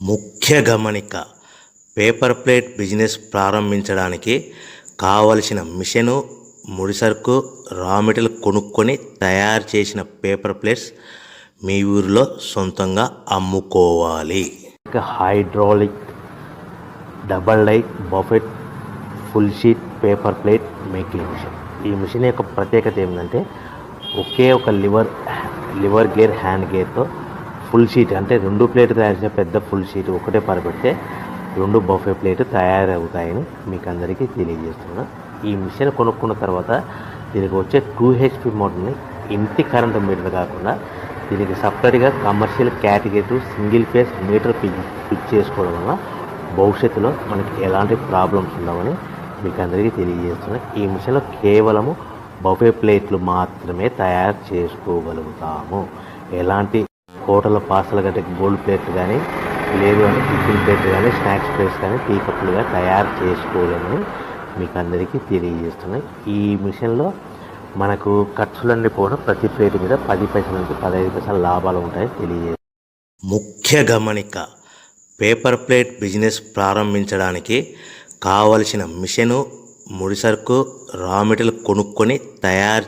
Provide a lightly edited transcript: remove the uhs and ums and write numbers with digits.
ముఖ్య గమనిక: paper plate business ప్రారంభించడానికి కావలసిన మిషను, ముడిసరుకు, రా మెటీరియల్ కొనుక్కొని తయారు చేసిన పేపర్ ప్లేట్స్ మీ ఊరిలో సొంతంగా అమ్ముకోవాలి. Hydraulic double die buffet full sheet paper plate making machine. ఈ మిషన్ యొక్క ప్రత్యేకత ఏంటంటే ఒకే ఒక లివర్ గేర్, హ్యాండ్ గేర్తో ఫుల్ షీట్ అంటే 2 ప్లేట్ తయారు చేసే పెద్ద ఫుల్ షీట్ ఒకటే పరబెడితే 2 బఫే ప్లేట్ తయారవుతాయని మీకు అందరికీ తెలియజేస్తున్నా. ఈ మిషన్ కొనుక్కున్న తర్వాత దీనికి వచ్చే 2 HP మోటార్ని ఇంటి కరెంటు మీటర్ కాకుండా దీనికి సపరేట్గా commercial category single phase metre fix చేసుకోవడం వల్ల భవిష్యత్తులో మనకి ఎలాంటి ప్రాబ్లమ్స్ ఉండవని మీకు అందరికీ తెలియజేస్తున్నా. ఈ మిషన్లో కేవలము బఫే ప్లేట్లు మాత్రమే తయారు చేసుకోగలుగుతాము. ఎలాంటి హోటల్ పార్సల్ గట్టే గోల్డ్ ప్లేట్లు కానీ, లేదు అంటే టిఫిన్ ప్లేట్లు కానీ, స్నాక్స్ ప్లేట్స్ కానీ, టీ కప్పులుగా తయారు చేసుకోలేమని మీకు అందరికీ తెలియజేస్తున్నాయి. ఈ మిషన్లో మనకు ఖర్చులన్నీ పోవడం ప్రతి ప్లేట్ మీద 10 పైసల నుంచి 15 పైసల లాభాలు ఉంటాయని తెలియజేస్తాయి. ముఖ్య గమనిక: పేపర్ ప్లేట్ బిజినెస్ ప్రారంభించడానికి కావలసిన మిషను, ముడిసరుకు, రా మెటీరియల్ కొనుక్కొని తయారు